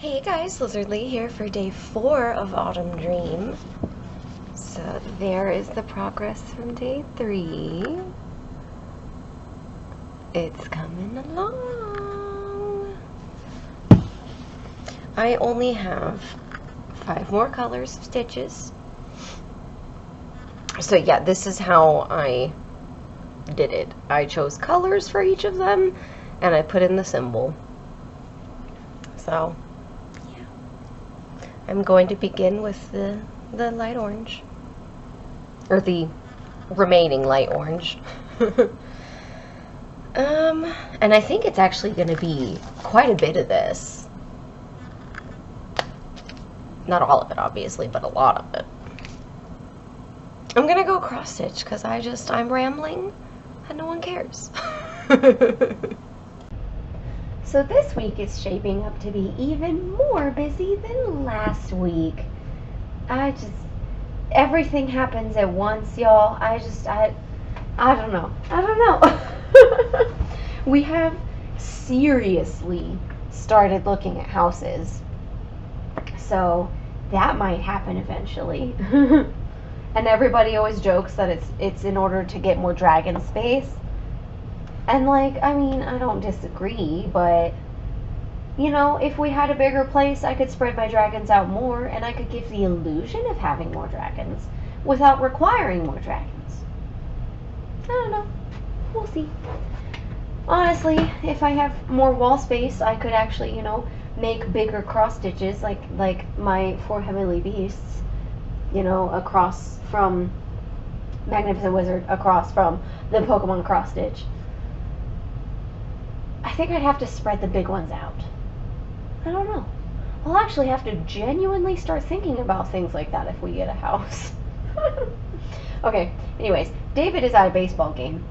Hey guys, Lizardlea here for day 4 of Autumn Dream. So there is the progress from day 3. It's coming along. I only have 5 more colors of stitches. So yeah, this is how I did it. I chose colors for each of them and I put in the symbol. So I'm going to begin with the light orange, or the remaining light orange. And I think it's actually going to be quite a bit of this. Not all of it, obviously, but a lot of it. I'm going to go cross stitch because I'm rambling and no one cares. So this week is shaping up to be even more busy than last week. Everything happens at once, y'all. I don't know. We have seriously started looking at houses. So that might happen eventually. And everybody always jokes that it's in order to get more dragon space. And I don't disagree, but if we had a bigger place, I could spread my dragons out more, and I could give the illusion of having more dragons without requiring more dragons. I don't know. We'll see. Honestly, if I have more wall space, I could actually, make bigger cross stitches, like my 4 Heavenly Beasts, across from Magnificent Wizard, across from the Pokemon cross stitch. I think I'd have to spread the big ones out. I don't know. I'll actually have to genuinely start thinking about things like that if we get a house. Okay, anyways, David is at a baseball game.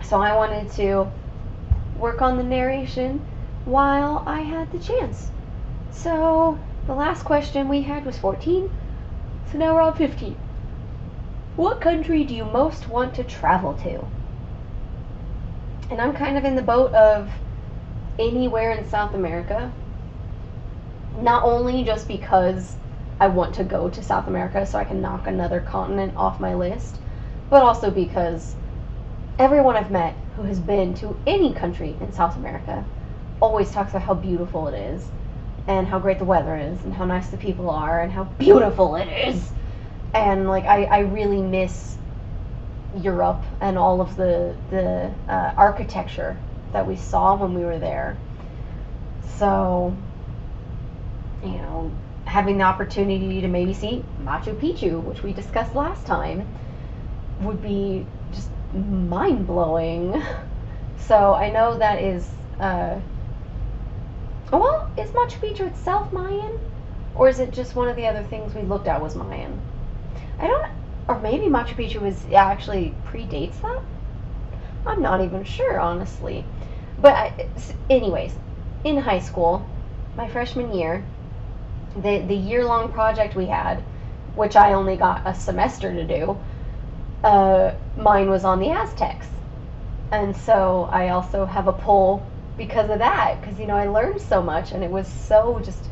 So I wanted to work on the narration while I had the chance. So the last question we had was 14. So now we're on 15. What country do you most want to travel to? And I'm kind of in the boat of anywhere in South America. Not only just because I want to go to South America so I can knock another continent off my list, but also because everyone I've met who has been to any country in South America always talks about how beautiful it is, and how great the weather is, and how nice the people are, and how beautiful it is. And I really miss Europe and all of the architecture that we saw when we were there. So, having the opportunity to maybe see Machu Picchu, which we discussed last time, would be just mind-blowing. So I know that is, is Machu Picchu itself Mayan? Or is it just one of the other things we looked at was Mayan? Or maybe Machu Picchu actually predates that? I'm not even sure, honestly. But anyways, in high school, my freshman year, the year-long project we had, which I only got a semester to do, mine was on the Aztecs. And so I also have a pull because of that, because, I learned so much, and it was so just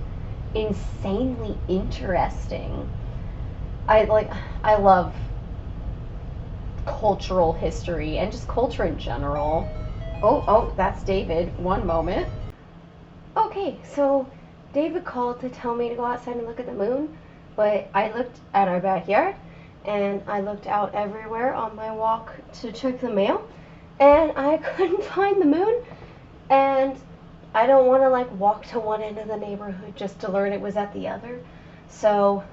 insanely interesting. I love cultural history and just culture in general. Oh, that's David. One moment. Okay, so David called to tell me to go outside and look at the moon, but I looked at our backyard, and I looked out everywhere on my walk to check the mail, and I couldn't find the moon, and I don't want to walk to one end of the neighborhood just to learn it was at the other. So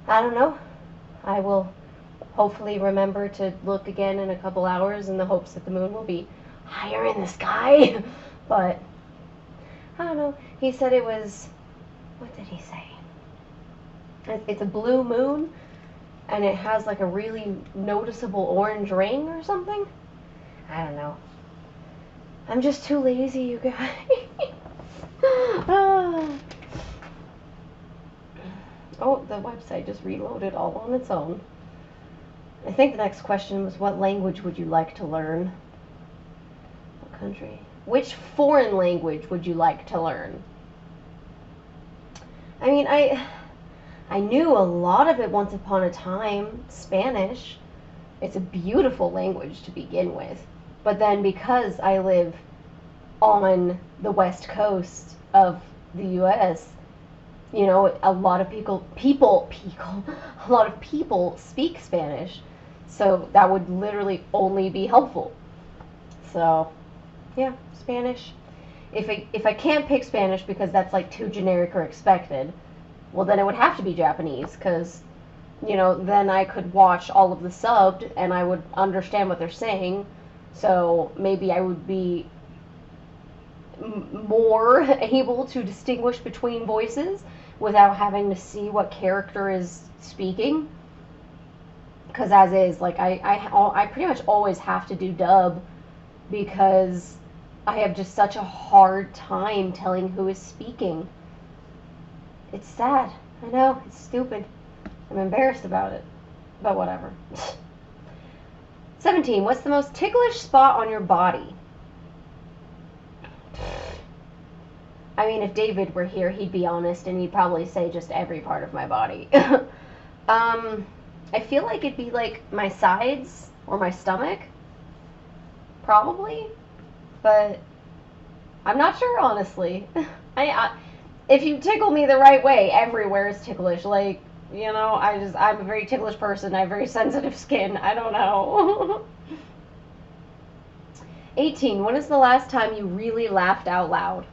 I don't know. I will hopefully remember to look again in a couple hours in the hopes that the moon will be higher in the sky. But I don't know. He said it was, what did he say? It's a blue moon, and it has a really noticeable orange ring or something. I don't know. I'm just too lazy, you guys. Oh, the website just reloaded all on its own. I think the next question was, what language would you like to learn? What country? Which foreign language would you like to learn? I mean, I knew a lot of it once upon a time, Spanish. It's a beautiful language to begin with. But then because I live on the west coast of the US, you know, a lot of a lot of people speak Spanish. So that would literally only be helpful. So, yeah, Spanish. If I can't pick Spanish because that's like too generic or expected, well then it would have to be Japanese because then I could watch all of the subbed and I would understand what they're saying. So maybe I would be more able to distinguish between voices without having to see what character is speaking. Because as is, like I pretty much always have to do dub because I have just such a hard time telling who is speaking. It's sad. I know, it's stupid. I'm embarrassed about it. But whatever. 17. What's the most ticklish spot on your body? I mean, if David were here, he'd be honest and he'd probably say just every part of my body. I feel like it'd be like my sides or my stomach. Probably. But I'm not sure, honestly. If you tickle me the right way, everywhere is ticklish. Like, I'm a very ticklish person. I have very sensitive skin. I don't know. 18. When is the last time you really laughed out loud?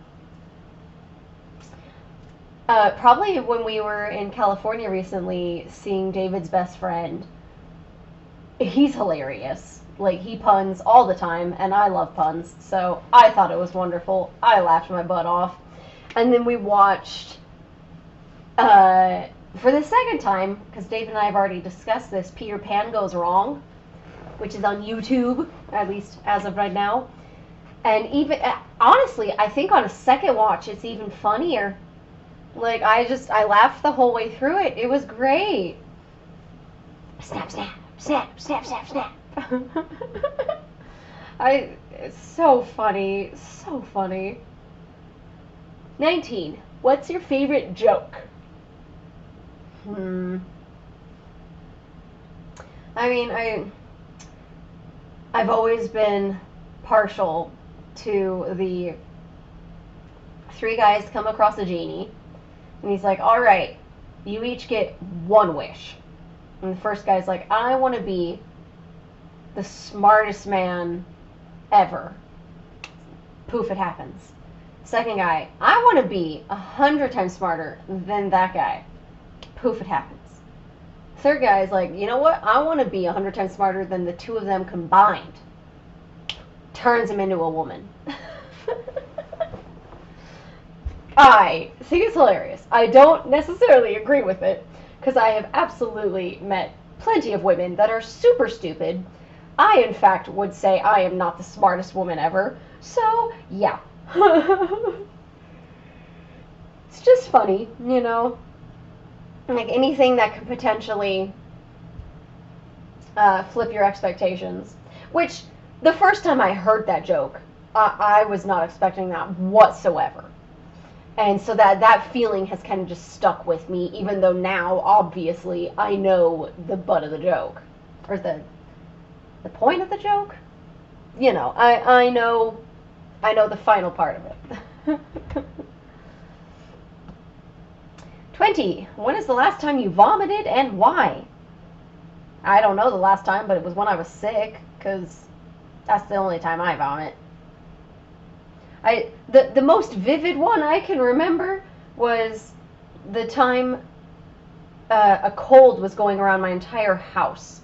Probably when we were in California recently, seeing David's best friend. He's hilarious. Like, he puns all the time, and I love puns. So I thought it was wonderful. I laughed my butt off. And then we watched, for the second time, because Dave and I have already discussed this, Peter Pan Goes Wrong, which is on YouTube, at least as of right now. And even, honestly, I think on a second watch, it's even funnier. Like, I laughed the whole way through it. It was great. Snap, snap, snap, snap, snap, snap. It's so funny. So funny. 19. What's your favorite joke? I mean, I've always been partial to the three guys come across a genie, and he's like, all right, you each get one wish. And the first guy's like, I want to be the smartest man ever. Poof, it happens. Second guy, I want to be 100 times smarter than that guy. Poof, it happens. Third guy is like, you know what? I want to be 100 times smarter than the two of them combined. Turns him into a woman. I think it's hilarious. I don't necessarily agree with it, because I have absolutely met plenty of women that are super stupid. I, in fact, would say I am not the smartest woman ever. So, yeah. It's just funny, Like anything that could potentially flip your expectations. Which, the first time I heard that joke, I was not expecting that whatsoever. And so that feeling has kind of just stuck with me, even though now, obviously, I know the butt of the joke. Or the point of the joke? I know the final part of it. 20. When is the last time you vomited and why? I don't know the last time, but it was when I was sick, because that's the only time I vomit. The most vivid one I can remember was the time a cold was going around my entire house.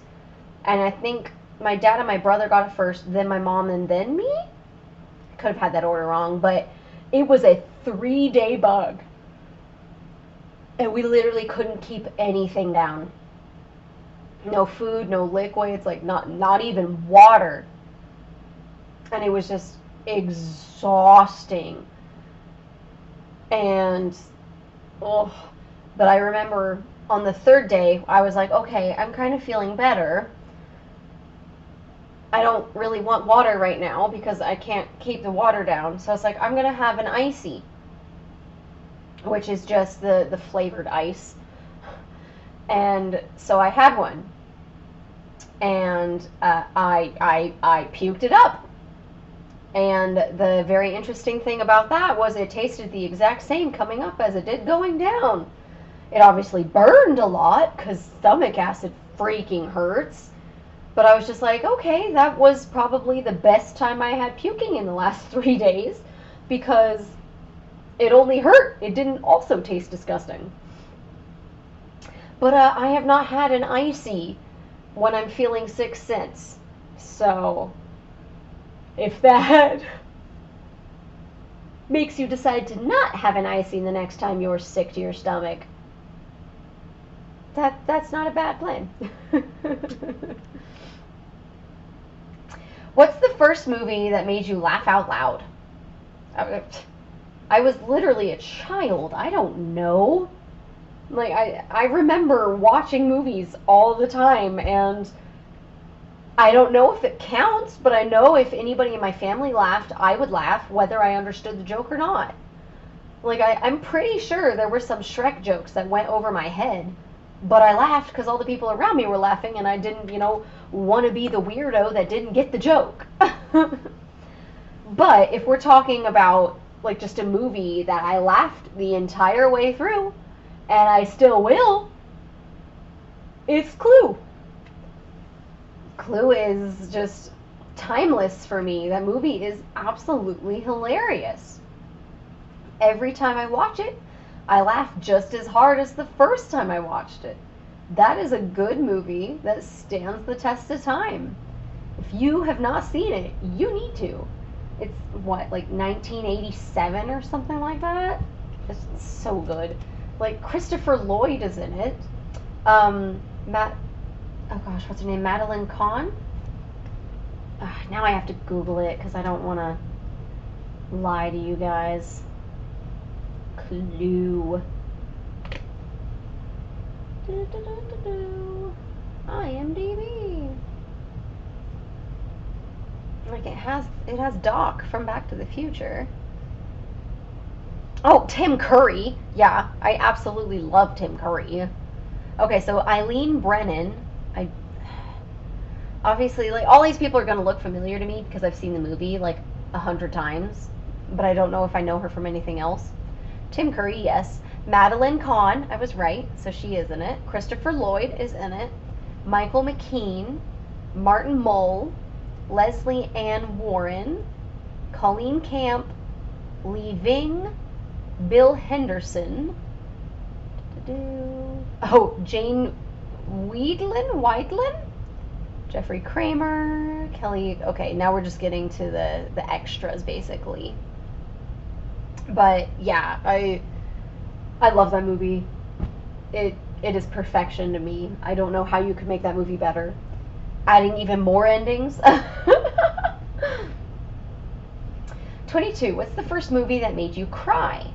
And I think my dad and my brother got it first, then my mom, and then me? I could have had that order wrong, but it was a 3-day bug. And we literally couldn't keep anything down. No food, no liquids, like not even water. And it was just exhausting. And, but I remember on the 3rd day, I was like, okay, I'm kind of feeling better. I don't really want water right now because I can't keep the water down. So I was like, I'm going to have an icy. which is just the flavored ice. And so I had one, and I puked it up. And the very interesting thing about that was it tasted the exact same coming up as it did going down. It obviously burned a lot because stomach acid freaking hurts. But I was just like, okay, that was probably the best time I had puking in the last 3 days because it only hurt. It didn't also taste disgusting. But I have not had an icy when I'm feeling sick since. So if that makes you decide to not have an icy the next time you're sick to your stomach, that's not a bad plan. What's the first movie that made you laugh out loud? I was literally a child. I don't know. Like, I remember watching movies all the time, and I don't know if it counts, but I know if anybody in my family laughed, I would laugh, whether I understood the joke or not. Like, I'm pretty sure there were some Shrek jokes that went over my head, but I laughed because all the people around me were laughing, and I didn't, want to be the weirdo that didn't get the joke. But if we're talking about, like, just a movie that I laughed the entire way through, and I still will, it's Clue. Clue is just timeless for me. That movie is absolutely hilarious. Every time I watch it, I laugh just as hard as the first time I watched it. That is a good movie that stands the test of time. If you have not seen it, you need to. It's, what, like 1987 or something like that? It's so good. Like, Christopher Lloyd is in it. Oh gosh, what's her name? Madeline Kahn? Now I have to Google it because I don't want to lie to you guys. Clue. IMDb. Like, it has Doc from Back to the Future. Oh, Tim Curry. Yeah, I absolutely love Tim Curry. Okay, so Eileen Brennan. Obviously, like, all these people are going to look familiar to me because I've seen the movie like 100 times, but I don't know if I know her from anything else. Tim Curry, yes. Madeline Kahn, I was right, so she is in it. Christopher Lloyd is in it. Michael McKean, Martin Mull, Leslie Ann Warren, Colleen Camp, Lee Ving, Bill Henderson. Oh, Jane Weidlin? Jeffrey Kramer, Kelly. Okay, now we're just getting to the extras, basically. But yeah, I love that movie. It is perfection to me. I don't know how you could make that movie better. Adding even more endings. 22. What's the first movie that made you cry?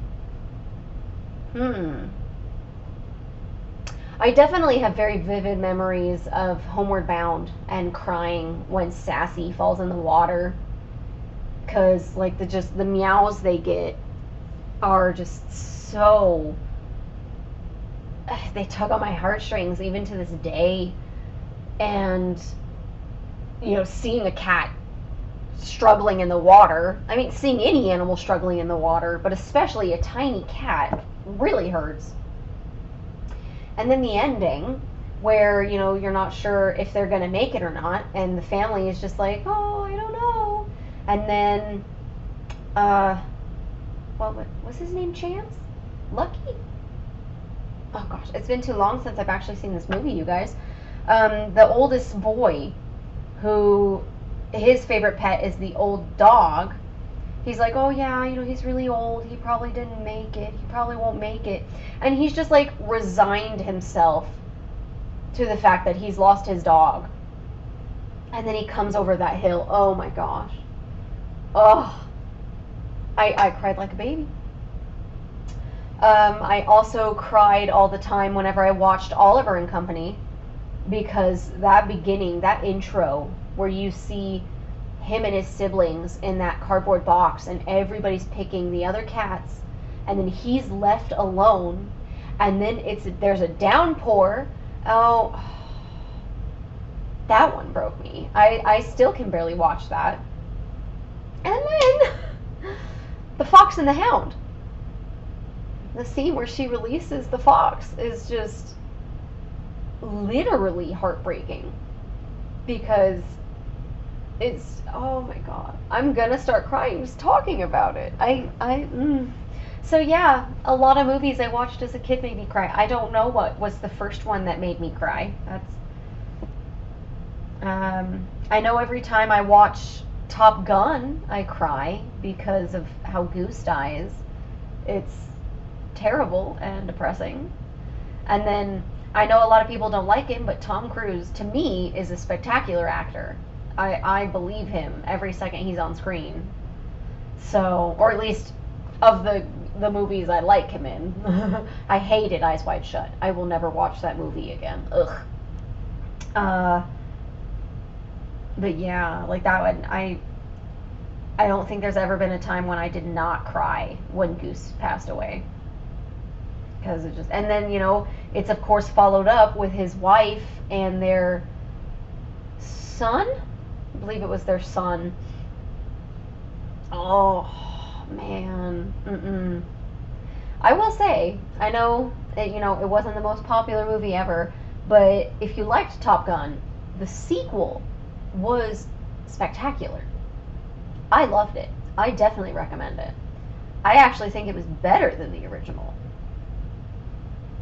I definitely have very vivid memories of Homeward Bound and crying when Sassy falls in the water. Because, like, the meows they get are just so... They tug on my heartstrings even to this day. And, seeing a cat struggling in the water, I mean, seeing any animal struggling in the water, but especially a tiny cat, really hurts. And then the ending, where, you're not sure if they're going to make it or not, and the family is just like, oh, I don't know. And then, what's his name, Chance? Lucky? Oh gosh, it's been too long since I've actually seen this movie, you guys. The oldest boy, who, his favorite pet is the old dog. He's like, oh yeah, he's really old. He probably didn't make it. He probably won't make it. And he's just like resigned himself to the fact that he's lost his dog. And then he comes over that hill. Oh my gosh. Oh. I cried like a baby. I also cried all the time whenever I watched Oliver and Company, because that beginning, that intro where you see him and his siblings in that cardboard box and everybody's picking the other cats and then he's left alone, and then there's a downpour. Oh, that one broke me. I still can barely watch that. And then the Fox and the Hound. The scene where she releases the fox is just literally heartbreaking, because it's, oh my god, I'm gonna start crying just talking about it. So yeah, a lot of movies I watched as a kid made me cry. I don't know what was the first one that made me cry. I know every time I watch Top Gun, I cry because of how Goose dies. It's terrible and depressing. And then I know a lot of people don't like him, but Tom Cruise, to me, is a spectacular actor. I believe him every second he's on screen. So, or at least of the movies I like him in. I hated Eyes Wide Shut. I will never watch that movie again. Ugh. But yeah, like that one, I don't think there's ever been a time when I did not cry when Goose passed away. Because it just, and then, you know, it's of course followed up with his wife and their son. I believe it was their son. Oh man. I will say, I know that, you know, it wasn't the most popular movie ever, but if you liked Top Gun, the sequel was spectacular. I loved it. I definitely recommend it. I actually think it was better than the original.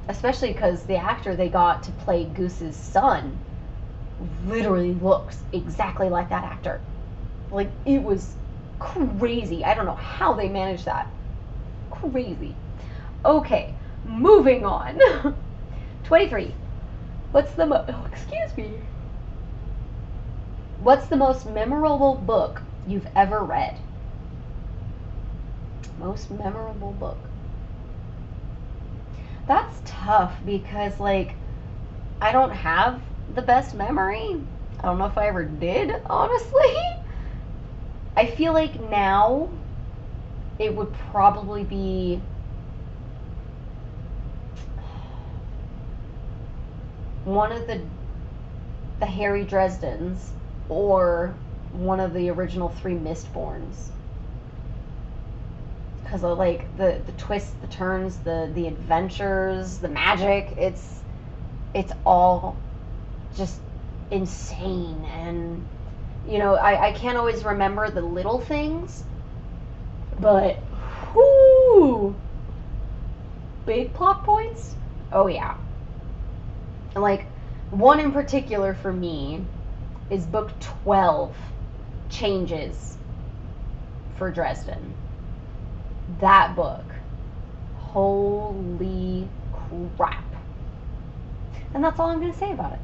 Especially because the actor they got to play Goose's son literally looks exactly like that actor. Like, it was crazy. I don't know how they managed that. Crazy. Okay, moving on. 23. Excuse me. What's the most memorable book you've ever read? Most memorable book. That's tough because, like, I don't have the best memory. I don't know if I ever did, honestly. I feel like now it would probably be one of the Harry Dresdens or one of the original 3 Mistborns. Because of, like, the twists, the turns, the adventures, the magic, it's all just insane. And, you know, I can't always remember the little things, but whoo, big plot points. Oh yeah. And, like, one in particular for me is book 12, Changes, for Dresden. That book, holy crap. And that's all I'm going to say about it.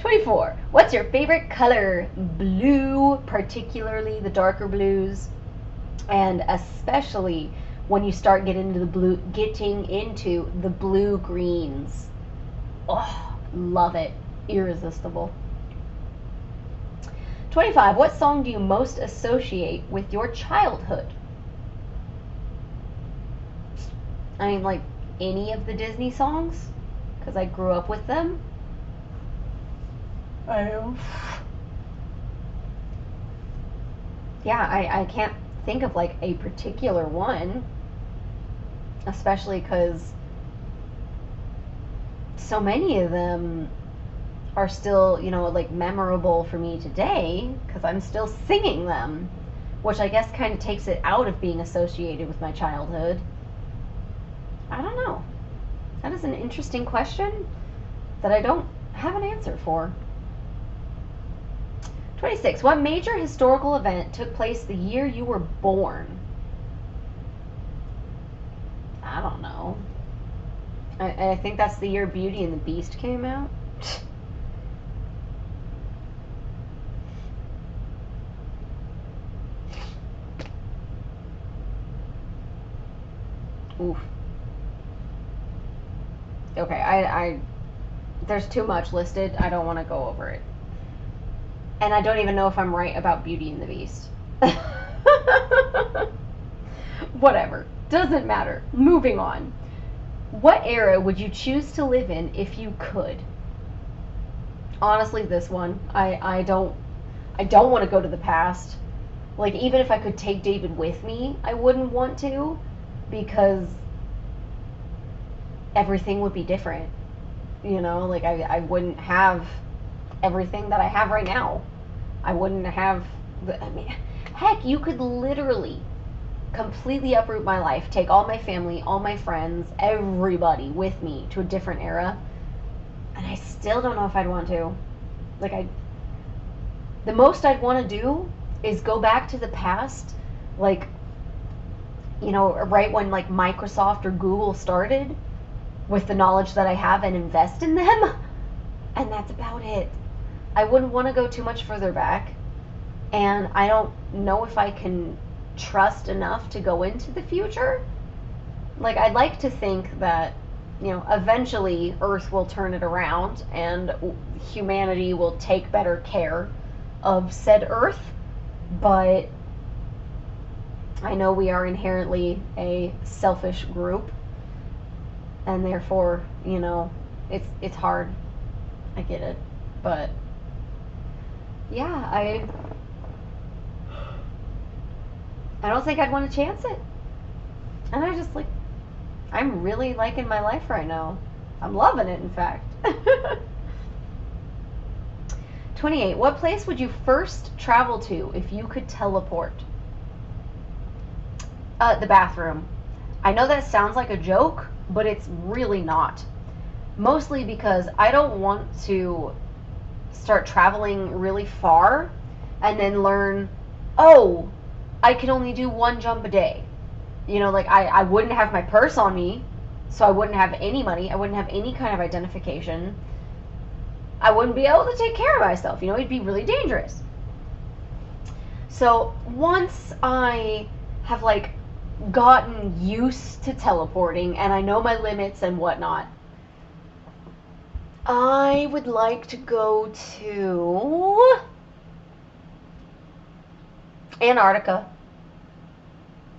24. What's your favorite color? Blue, particularly the darker blues, and especially when you start getting into the blue greens. Oh, love it. Irresistible. 25. What song do you most associate with your childhood? I mean, like, any of the Disney songs, because I grew up with them. Yeah, I can't think of, like, a particular one, especially because so many of them are still, you know, like, memorable for me today, because I'm still singing them, which I guess kind of takes it out of being associated with my childhood. I don't know. That is an interesting question that I don't have an answer for. 26. What major historical event took place the year you were born? I don't know. I think that's the year Beauty and the Beast came out. Oof. Okay, I there's too much listed. I don't want to go over it. And I don't even know if I'm right about Beauty and the Beast. Whatever. Doesn't matter. Moving on. What era would you choose to live in if you could? Honestly, this one. I don't want to go to the past. Like, even if I could take David with me, I wouldn't want to, because everything would be different. You know, like, I wouldn't have everything that I have right now. I wouldn't have, I mean, heck, you could literally completely uproot my life, take all my family, all my friends, everybody with me to a different era, and I still don't know if I'd want to. Like, the most I'd want to do is go back to the past, like, you know, right when, like, Microsoft or Google started, with the knowledge that I have, and invest in them, and that's about it. I wouldn't want to go too much further back, and I don't know if I can trust enough to go into the future. Like, I'd like to think that, you know, eventually Earth will turn it around and humanity will take better care of said Earth, but I know we are inherently a selfish group, and therefore, you know, it's hard. I get it, but yeah, I don't think I'd want to chance it. And I just, like, I'm really liking my life right now. I'm loving it, in fact. 28. What place would you first travel to if you could teleport? The bathroom. I know that sounds like a joke, but it's really not. Mostly because I don't want to start traveling really far and then learn, oh, I can only do one jump a day. You know, like, I wouldn't have my purse on me, so I wouldn't have any money. I wouldn't have any kind of identification. I wouldn't be able to take care of myself. You know, it'd be really dangerous. So once I have, like, gotten used to teleporting and I know my limits and whatnot, I would like to go to Antarctica.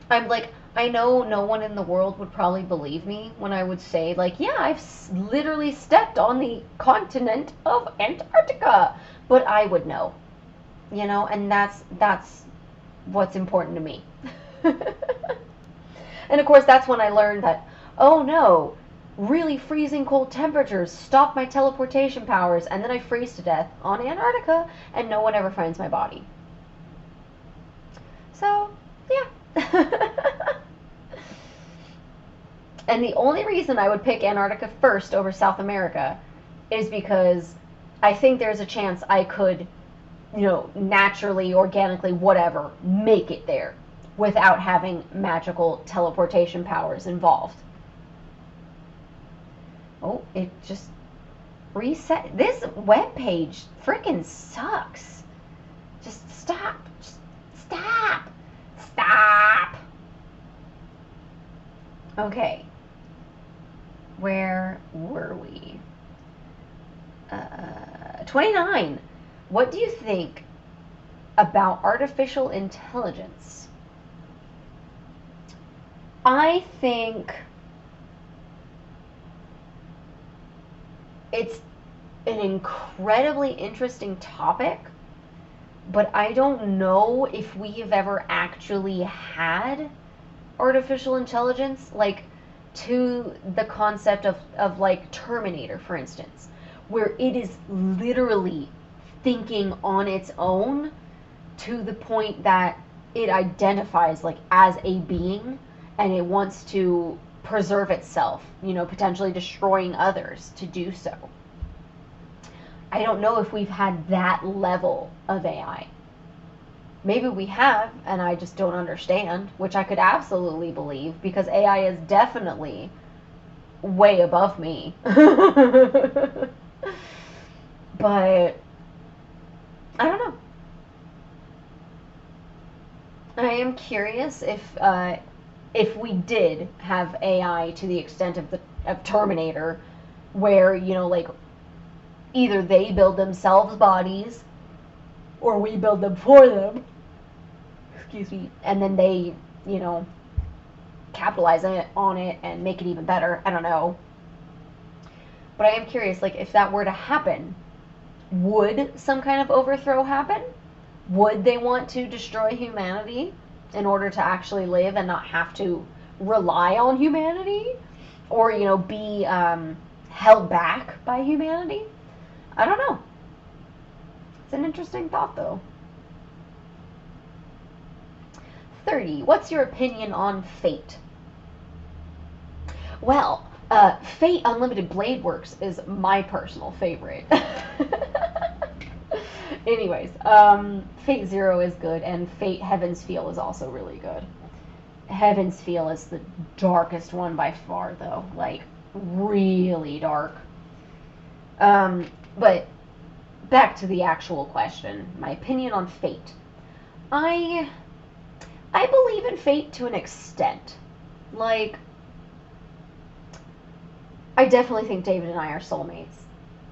I'm like, I know no one in the world would probably believe me when I would say, like, yeah, I've literally stepped on the continent of Antarctica, but I would know, you know, and that's what's important to me. And of course, that's when I learned that, oh no, really freezing cold temperatures stop my teleportation powers, and then I freeze to death on Antarctica, and no one ever finds my body. So, yeah. And the only reason I would pick Antarctica first over South America is because I think there's a chance I could, you know, naturally, organically, whatever, make it there without having magical teleportation powers involved. Oh, it just reset. This webpage freaking sucks. Just stop. Just stop. Stop. Okay. Where were we? 29. What do you think about artificial intelligence? I think it's an incredibly interesting topic, but I don't know if we have ever actually had artificial intelligence, like, to the concept of like Terminator, for instance, where it is literally thinking on its own to the point that it identifies, like, as a being, and it wants to preserve itself, you know, potentially destroying others to do so. I don't know if we've had that level of AI. Maybe we have, and I just don't understand, which I could absolutely believe, because AI is definitely way above me. But I don't know. I am curious if we did have AI to the extent of Terminator, where, you know, like, either they build themselves bodies or we build them for them. Excuse me. And then they, you know, capitalize on it and make it even better. I don't know. But I am curious, like, if that were to happen, would some kind of overthrow happen? Would they want to destroy humanity in order to actually live and not have to rely on humanity? Or, be held back by humanity? I don't know. It's an interesting thought, though. 30. What's your opinion on Fate? Well, Fate Unlimited Blade Works is my personal favorite. Anyways, Fate Zero is good, and Fate Heaven's Feel is also really good. Heaven's Feel is the darkest one by far, though. Like, really dark. But back to the actual question. My opinion on Fate. I believe in Fate to an extent. Like, I definitely think David and I are soulmates.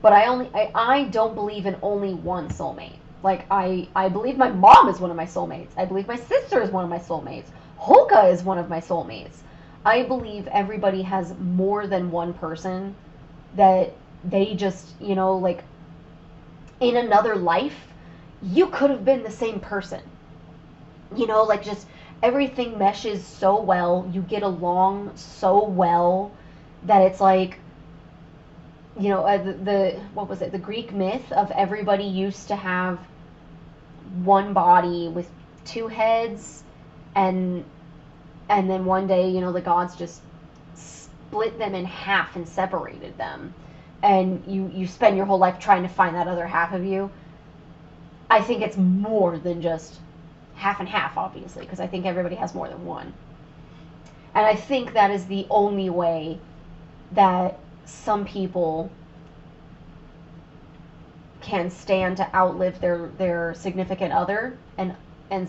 But I don't believe in only one soulmate. Like, I believe my mom is one of my soulmates. I believe my sister is one of my soulmates. Holka is one of my soulmates. I believe everybody has more than one person that they just, like, in another life, you could have been the same person. Like, just everything meshes so well. You get along so well that it's like, what was it? The Greek myth of everybody used to have one body with two heads, and then one day, the gods just split them in half and separated them, and you spend your whole life trying to find that other half of you. I think it's more than just half and half, obviously, because I think everybody has more than one. And I think that is the only way that some people can stand to outlive their significant other, and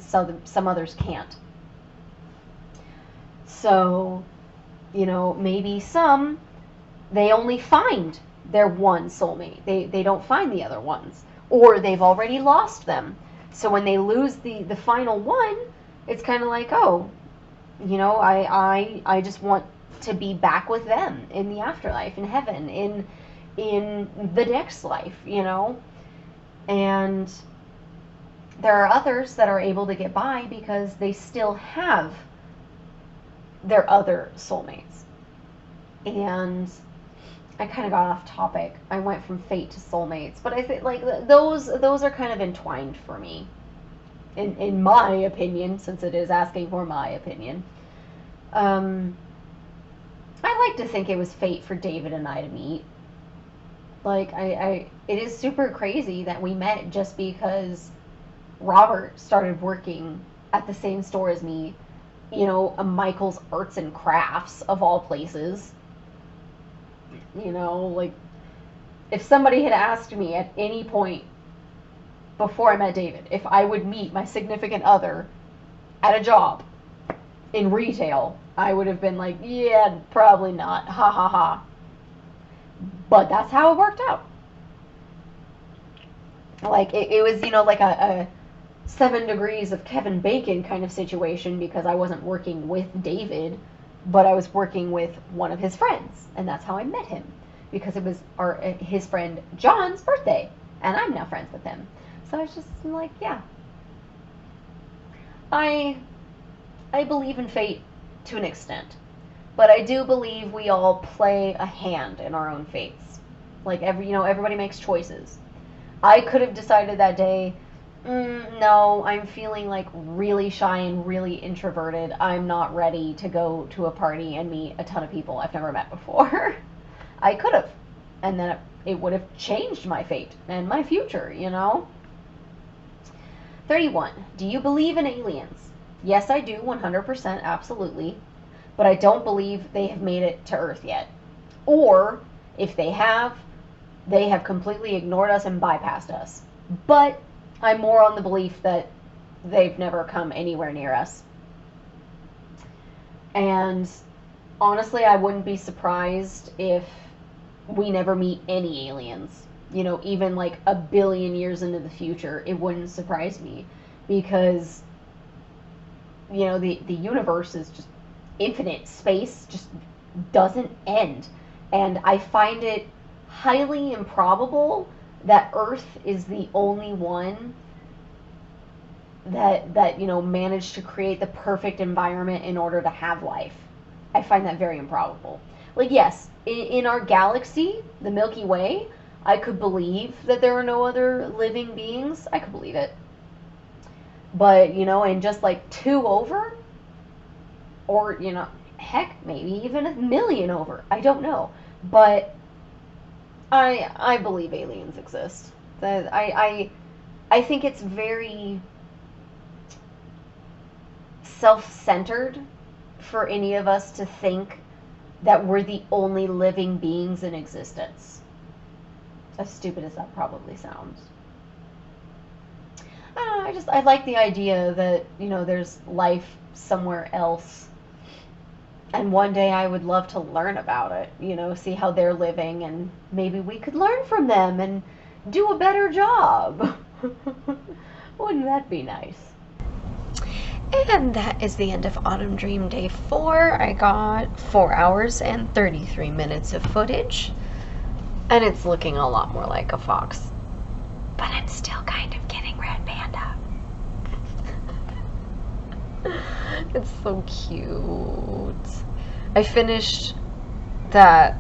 some others can't. So, maybe some, they only find their one soulmate. They don't find the other ones. Or they've already lost them. So when they lose the final one, it's kind of like, oh, I just want to be back with them in the afterlife, in heaven, in the next life, And there are others that are able to get by because they still have their other soulmates. And I kind of got off topic. I went from Fate to soulmates, but I think, like, those are kind of entwined for me, in my opinion, since it is asking for my opinion. I like to think it was fate for David and I to meet. Like, it is super crazy that we met just because Robert started working at the same store as me, a Michael's Arts and Crafts, of all places. Like, if somebody had asked me at any point before I met David if I would meet my significant other at a job in retail, I would have been like, yeah, probably not, ha ha ha. But that's how it worked out. Like, it was, like a 7 degrees of Kevin Bacon kind of situation, because I wasn't working with David, but I was working with one of his friends, and that's how I met him, because it was his friend John's birthday, and I'm now friends with him. So it's just like, yeah. I believe in fate to an extent, but I do believe we all play a hand in our own fates. Like, everybody makes choices. I could have decided that day, no, I'm feeling like really shy and really introverted. I'm not ready to go to a party and meet a ton of people I've never met before. I could have. And then it would have changed my fate and my future, 31. Do you believe in aliens? Yes, I do, 100%, absolutely. But I don't believe they have made it to Earth yet. Or, if they have completely ignored us and bypassed us. But I'm more on the belief that they've never come anywhere near us. And honestly, I wouldn't be surprised if we never meet any aliens. Even like a billion years into the future, it wouldn't surprise me. Because, the universe is just infinite space just doesn't end. And I find it highly improbable that Earth is the only one that managed to create the perfect environment in order to have life. I find that very improbable. Like, yes, in our galaxy, the Milky Way, I could believe that there are no other living beings. I could believe it. But, and just like 2 over, or, heck, maybe even 1,000,000 over. I don't know. But I believe aliens exist. I think it's very self-centered for any of us to think that we're the only living beings in existence. As stupid as that probably sounds. I don't know, I like the idea that, there's life somewhere else. And one day I would love to learn about it, see how they're living, and maybe we could learn from them and do a better job. Wouldn't that be nice? And that is the end of Autumn Dream Day 4. I got 4 hours and 33 minutes of footage. And it's looking a lot more like a fox. But I'm still kind of getting Red Panda. It's so cute. I finished that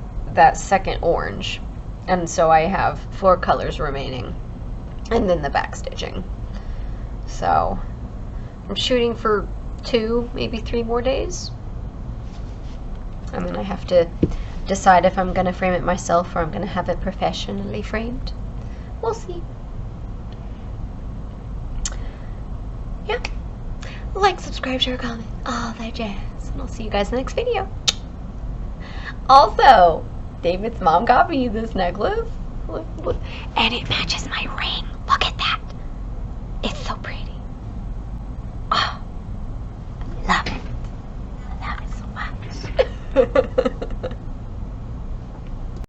second orange. And so I have 4 colors remaining. And then the back stitching. So I'm shooting for 2, maybe 3 more days. And then I have to decide if I'm going to frame it myself or I'm going to have it professionally framed. We'll see. Yeah. Like, subscribe, share, comment, all that jazz. And I'll see you guys in the next video. Also, David's mom got me this necklace. Look. And it matches my ring. Look at that. It's so pretty. Oh, love it. I love it so much.